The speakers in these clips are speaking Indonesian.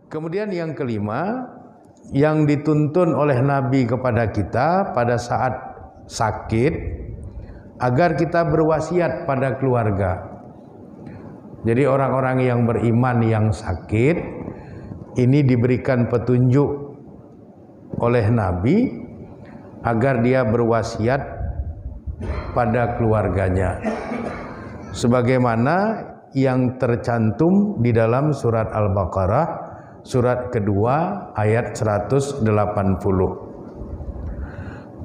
Kemudian yang kelima, yang dituntun oleh Nabi kepada kita pada saat sakit, agar kita berwasiat pada keluarga. Jadi orang-orang yang beriman yang sakit, ini diberikan petunjuk oleh Nabi agar dia berwasiat pada keluarganya. Sebagaimana yang tercantum di dalam surat Al-Baqarah, surat kedua ayat 180.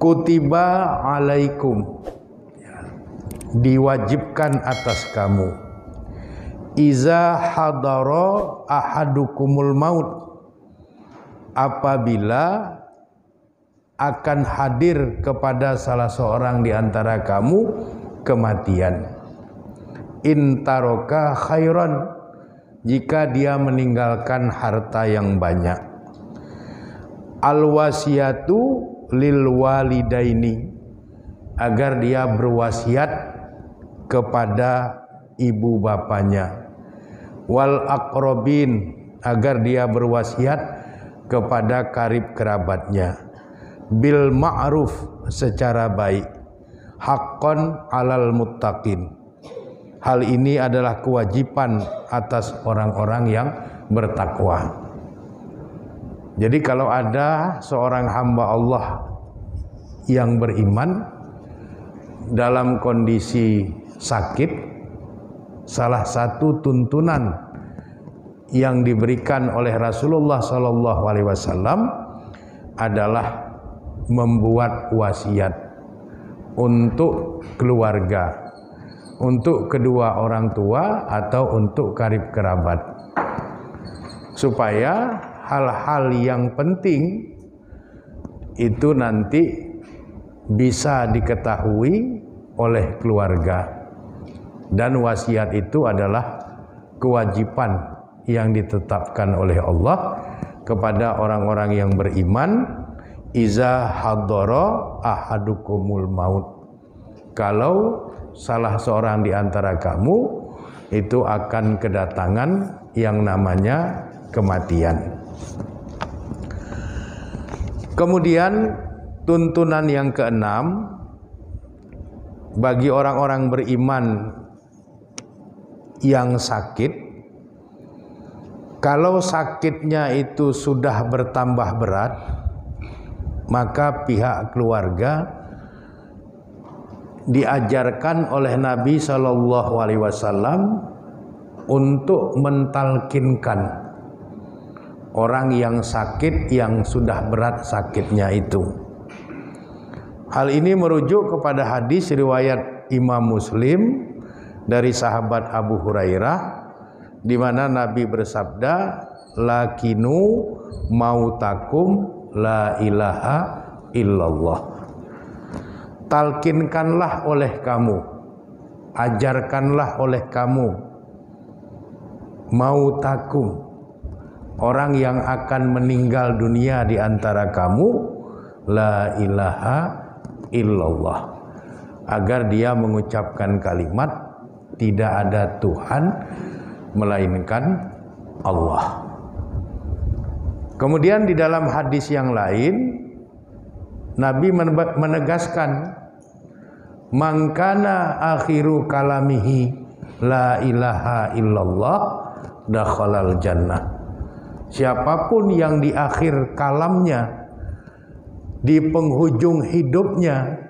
Kutiba alaikum, diwajibkan atas kamu, iza hadara ahadukumul maut, apabila akan hadir kepada salah seorang di antara kamu kematian, intaroka khairan, jika dia meninggalkan harta yang banyak, al-wasiyatu lil walidaini, agar dia berwasiat kepada ibu bapanya, wal aqrabin, agar dia berwasiat kepada karib kerabatnya, bil ma'ruf, secara baik, haqqan alal muttaqin. Hal ini adalah kewajiban atas orang-orang yang bertakwa. Jadi kalau ada seorang hamba Allah yang beriman dalam kondisi sakit, salah satu tuntunan yang diberikan oleh Rasulullah SAW adalah membuat wasiat untuk keluarga, untuk kedua orang tua atau untuk karib kerabat, supaya hal-hal yang penting itu nanti bisa diketahui oleh keluarga. Dan wasiat itu adalah kewajiban yang ditetapkan oleh Allah kepada orang-orang yang beriman, iza hadara ahadukumul maut, kalau salah seorang di antara kamu itu akan kedatangan yang namanya kematian. Kemudian tuntunan yang keenam, bagi orang-orang beriman yang sakit, kalau sakitnya itu sudah bertambah berat, maka pihak keluarga diajarkan oleh Nabi SAW untuk mentalkinkan orang yang sakit, yang sudah berat sakitnya itu. Hal ini merujuk kepada hadis riwayat Imam Muslim dari sahabat Abu Hurairah, di mana Nabi bersabda, lakinu mautakum la ilaha illallah. Talkinkanlah oleh kamu, ajarkanlah oleh kamu, mautakum, orang yang akan meninggal dunia di antara kamu, la ilaha illallah, agar dia mengucapkan kalimat tidak ada Tuhan melainkan Allah. Kemudian di dalam hadis yang lain, Nabi menegaskan, mangkana akhiru kalamihi la ilaha illallah dakhalal jannah. Siapapun yang di akhir kalamnya, di penghujung hidupnya,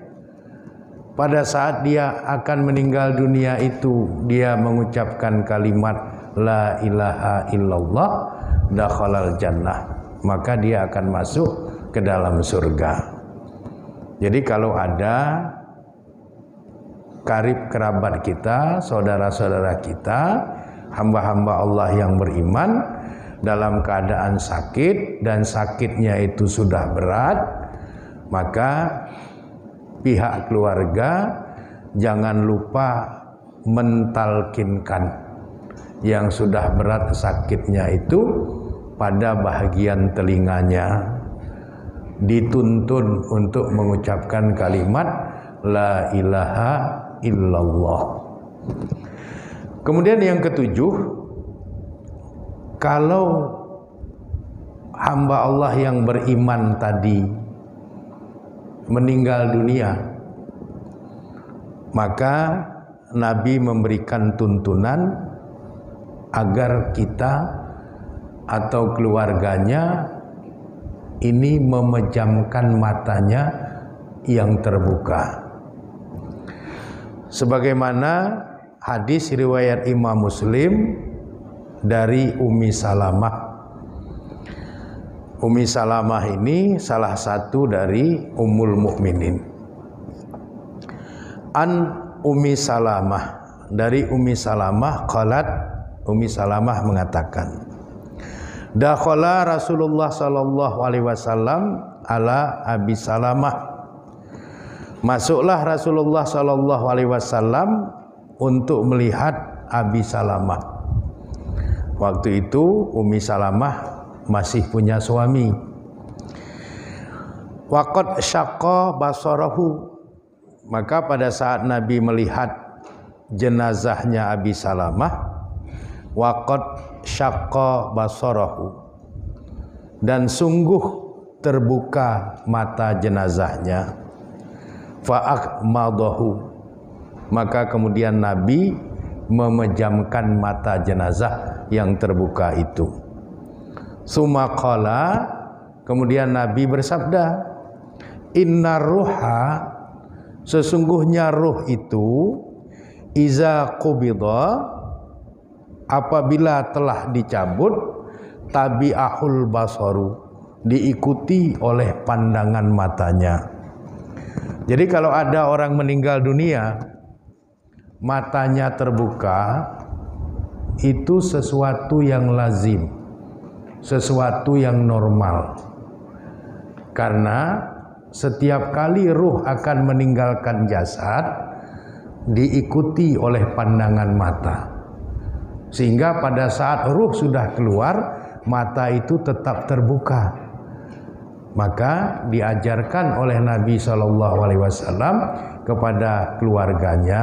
pada saat dia akan meninggal dunia itu, dia mengucapkan kalimat la ilaha illallah dakhalal jannah, maka dia akan masuk ke dalam surga. Jadi kalau ada karib kerabat kita, saudara-saudara kita, hamba-hamba Allah yang beriman dalam keadaan sakit dan sakitnya itu sudah berat, maka pihak keluarga jangan lupa mentalkinkan yang sudah berat sakitnya itu pada bahagian telinganya, dituntun untuk mengucapkan kalimat la ilaha illallah. Kemudian yang ketujuh, kalau hamba Allah yang beriman tadi meninggal dunia, maka Nabi memberikan tuntunan agar kita atau keluarganya ini memejamkan matanya yang terbuka. Sebagaimana hadis riwayat Imam Muslim dari Ummi Salamah. Ummi Salamah ini salah satu dari Ummul Mukminin. An Ummi Salamah, dari Ummi Salamah qalat, Ummi Salamah mengatakan, dakhala Rasulullah sallallahu alaihi wasallam ala Abi Salamah. Masuklah Rasulullah sallallahu alaihi wasallam untuk melihat Abi Salamah. Waktu itu Ummi Salamah masih punya suami. Waqad syaqqa basarahu, maka pada saat Nabi melihat jenazahnya Abi Salamah, waqad syaqqa basarahu, dan sungguh terbuka mata jenazahnya. Fa'akmadahu, maka kemudian Nabi memejamkan mata jenazah yang terbuka itu. Summa qala, kemudian Nabi bersabda, inna ruha, sesungguhnya ruh itu, iza qubida, apabila telah dicabut, tabi'ahul basaru, diikuti oleh pandangan matanya. Jadi kalau ada orang meninggal dunia, matanya terbuka, itu sesuatu yang lazim, sesuatu yang normal. Karena setiap kali ruh akan meninggalkan jasad, diikuti oleh pandangan mata. Sehingga pada saat ruh sudah keluar, mata itu tetap terbuka. Maka diajarkan oleh Nabi SAW kepada keluarganya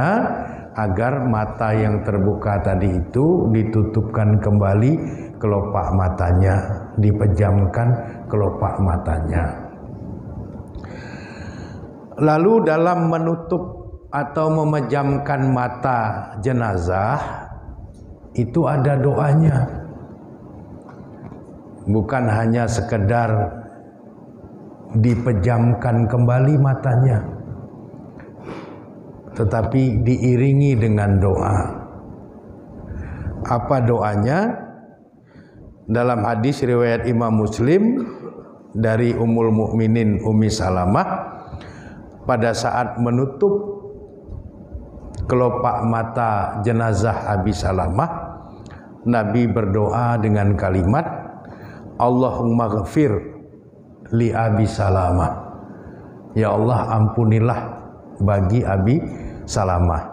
agar mata yang terbuka tadi itu ditutupkan kembali kelopak matanya, dipejamkan kelopak matanya. Lalu dalam menutup atau memejamkan mata jenazah itu ada doanya. Bukan hanya sekedar dipejamkan kembali matanya, tetapi diiringi dengan doa. Apa doanya? Dalam hadis riwayat Imam Muslim dari Ummul Mukminin Ummi Salamah, pada saat menutup kelopak mata jenazah Abi Salamah, Nabi berdoa dengan kalimat, Allahumma ghafir li Abi Salamah, ya Allah ampunilah bagi Abi Salamah.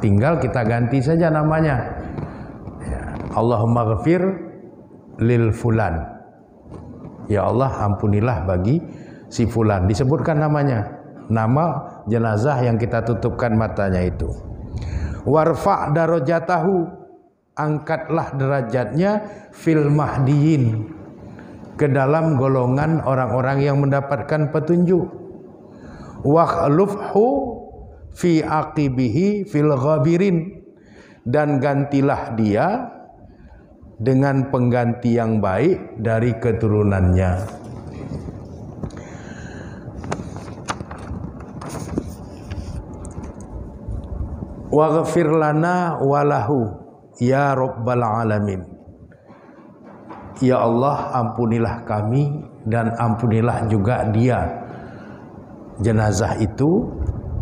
Tinggal kita ganti saja namanya, ya, Allahumma ghafir lil fulan, ya Allah ampunilah bagi si fulan. Disebutkan namanya, nama jenazah yang kita tutupkan matanya itu. Warfa' darajatahu, angkatlah derajatnya fil mahdiyin, ke dalam golongan orang-orang yang mendapatkan petunjuk. Wakhlufhu fi aqibihi fil ghabirin, dan gantilah dia dengan pengganti yang baik dari keturunannya. Waghfir lana walahu ya rabbal alamin, ya Allah ampunilah kami dan ampunilah juga dia, jenazah itu,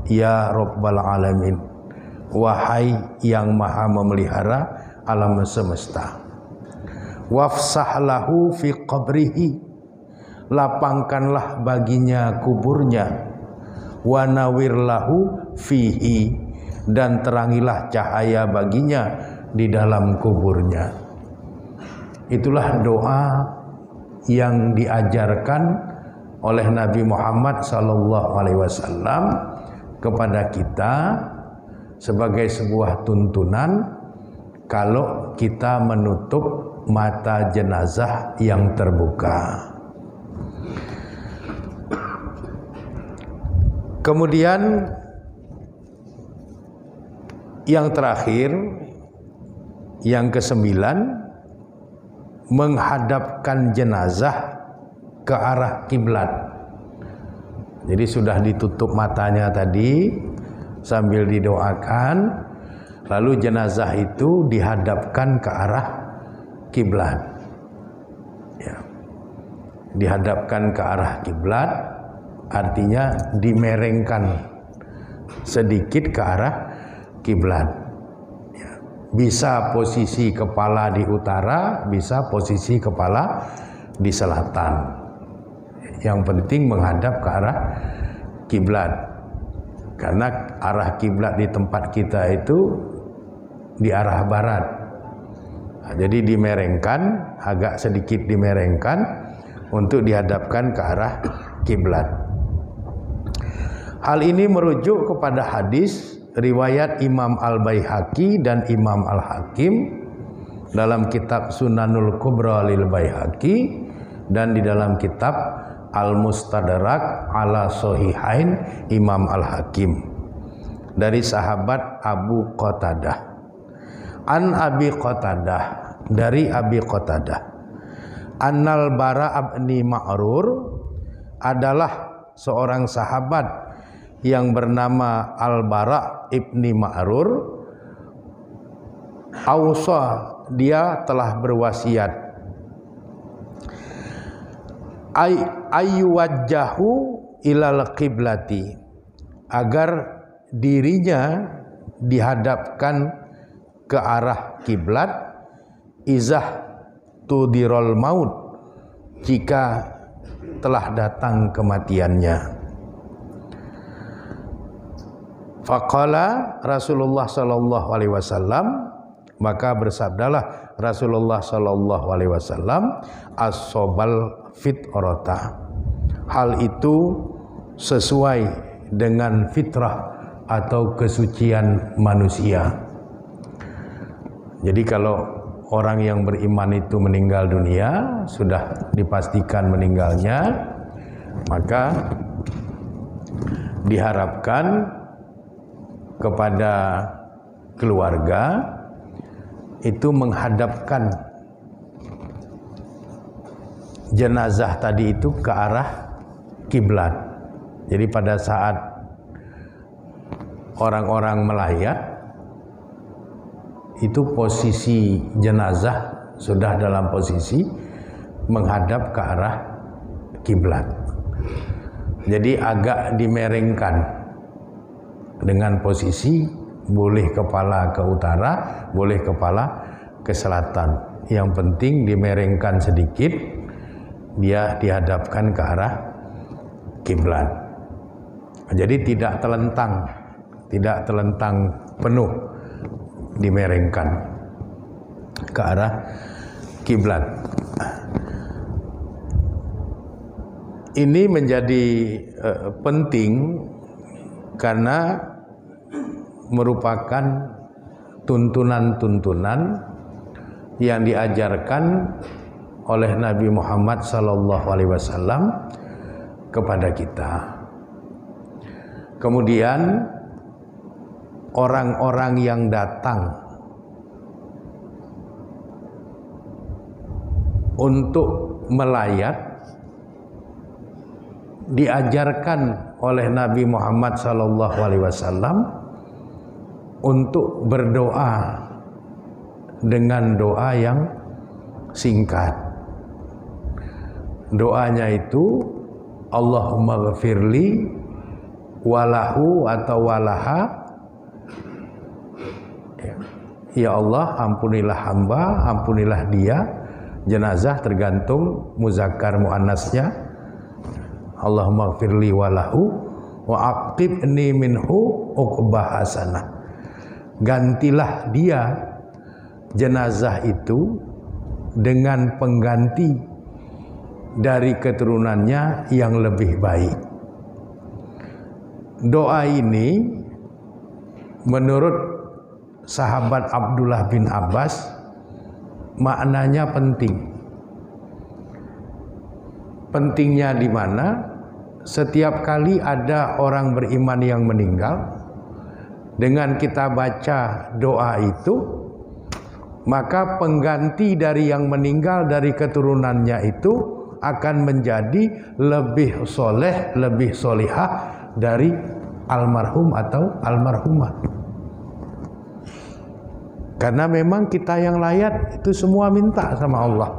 ya Rabbal Alamin, wahai yang maha memelihara alam semesta. Wafsah lahu fi qabrihi, lapangkanlah baginya kuburnya. Wanawir lahu fihi, dan terangilah cahaya baginya di dalam kuburnya. Itulah doa yang diajarkan oleh Nabi Muhammad SAW kepada kita sebagai sebuah tuntunan kalau kita menutup mata jenazah yang terbuka. Kemudian yang terakhir, yang ke-9, menghadapkan jenazah ke arah kiblat. Jadi sudah ditutup matanya tadi sambil didoakan, lalu jenazah itu dihadapkan ke arah kiblat. Ya. Dihadapkan ke arah kiblat artinya dimerengkan sedikit ke arah kiblat. Ya. Bisa posisi kepala di utara, bisa posisi kepala di selatan. Yang penting menghadap ke arah kiblat. Karena arah kiblat di tempat kita itu di arah barat. Nah, jadi dimerengkan, agak sedikit dimerengkan untuk dihadapkan ke arah kiblat. Hal ini merujuk kepada hadis riwayat Imam Al-Baihaqi dan Imam Al-Hakim dalam kitab Sunanul Kubra lil Baihaqi dan di dalam kitab Al-Mustadrak ala Sahihain Imam Al-Hakim dari sahabat Abu Qatadah. An Abi Qatadah, dari Abi Qatadah, Annal Bara' bin Ma'rur adalah seorang sahabat yang bernama Al-Bara' ibni Ma'rur. Ausa, dia telah berwasiat ayyuwajjahu ilal qiblati, agar dirinya dihadapkan ke arah kiblat, izah tudirul maut, jika telah datang kematiannya. Faqala Rasulullah sallallahu alaihi wasallam, maka bersabdalah Rasulullah sallallahu alaihi wasallam, as-sobal fitrata, hal itu sesuai dengan fitrah atau kesucian manusia. Jadi kalau orang yang beriman itu meninggal dunia, sudah dipastikan meninggalnya, maka diharapkan kepada keluarga itu menghadapkan jenazah tadi itu ke arah kiblat. Jadi pada saat orang-orang melayat, itu posisi jenazah sudah dalam posisi menghadap ke arah kiblat. Jadi agak dimerengkan dengan posisi boleh kepala ke utara, boleh kepala ke selatan. Yang penting dimerengkan sedikit, dia dihadapkan ke arah kiblat. Jadi tidak telentang penuh, dimerengkan ke arah kiblat. Ini menjadi penting karena merupakan tuntunan-tuntunan yang diajarkan oleh Nabi Muhammad sallallahu alaihi wasallam kepada kita. Kemudian orang-orang yang datang untuk melayat diajarkan oleh Nabi Muhammad sallallahu alaihi wasallam untuk berdoa dengan doa yang singkat. Doanya itu Allahumma ghafirli walahu atau walaha, ya Allah ampunilah hamba, ampunilah dia, jenazah tergantung muzakkar muannasnya. Allahumma ghafirli walahu wa aqibni minhu uqbah hasanah, gantilah dia jenazah itu dengan pengganti dari keturunannya yang lebih baik. Doa ini menurut sahabat Abdullah bin Abbas maknanya penting. pentingnya di mana? Setiap kali ada orang beriman yang meninggal, dengan kita baca doa itu, maka pengganti dari yang meninggal dari keturunannya itu akan menjadi lebih soleh, lebih solihah dari almarhum atau almarhumah. Karena memang kita yang layak itu semua minta sama Allah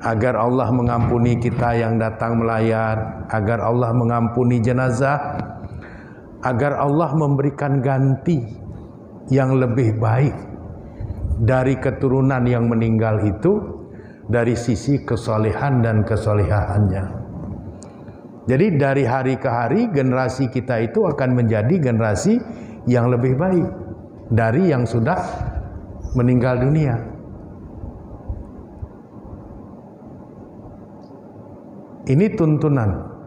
agar Allah mengampuni kita yang datang melayat, agar Allah mengampuni jenazah, agar Allah memberikan ganti yang lebih baik dari keturunan yang meninggal itu dari sisi kesolehan dan kesolehaannya. Jadi dari hari ke hari generasi kita itu akan menjadi generasi yang lebih baik dari yang sudah meninggal dunia. Ini tuntunan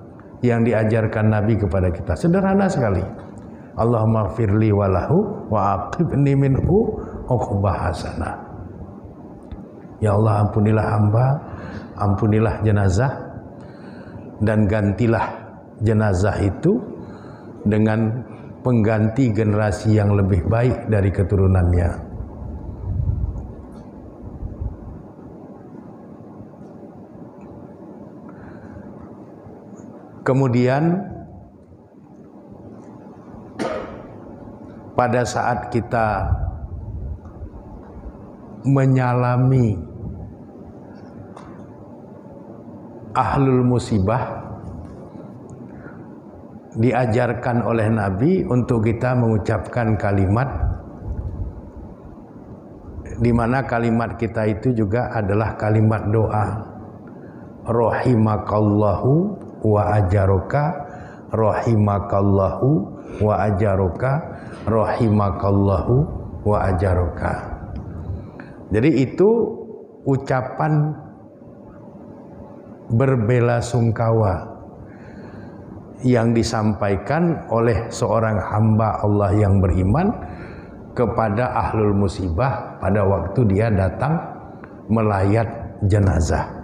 yang diajarkan Nabi kepada kita. Sederhana sekali. Allahumma firli walahu wa aqibni minhu uqbah hasanah. Ya Allah, ampunilah hamba, ampunilah jenazah, dan gantilah jenazah itu dengan pengganti generasi yang lebih baik dari keturunannya. Kemudian pada saat kita menyalami ahlul musibah, diajarkan oleh Nabi untuk kita mengucapkan kalimat di mana kalimat kita itu juga adalah kalimat doa. Rahimakallahu wa ajaroka, rahimakallahu wa ajaroka, rahimakallahu wa ajaroka. Jadi itu ucapan berbelasungkawa yang disampaikan oleh seorang hamba Allah yang beriman kepada ahlul musibah pada waktu dia datang melayat jenazah.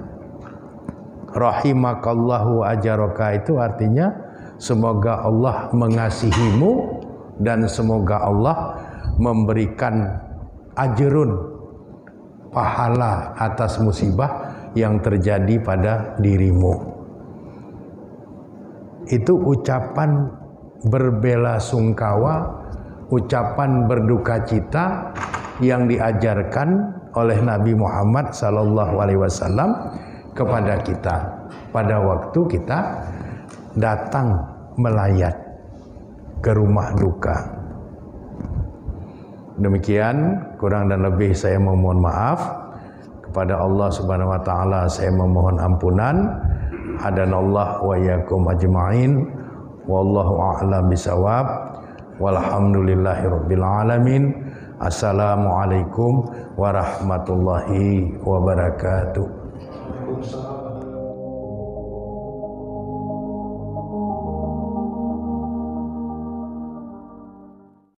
Rahimakallahu ajaroka itu artinya semoga Allah mengasihimu dan semoga Allah memberikan ajrun, pahala atas musibah yang terjadi pada dirimu. Itu ucapan berbelasungkawa, ucapan berduka cita yang diajarkan oleh Nabi Muhammad SAW kepada kita pada waktu kita datang melayat ke rumah duka. Demikian, kurang dan lebih saya memohon maaf. Kepada Allah Subhanahu wa taala saya memohon ampunan. Hadanallah wa iyyakum ajma'in. Wallahu a'lam bisawab. Walhamdulillahirabbil alamin. Assalamualaikum warahmatullahi wabarakatuh.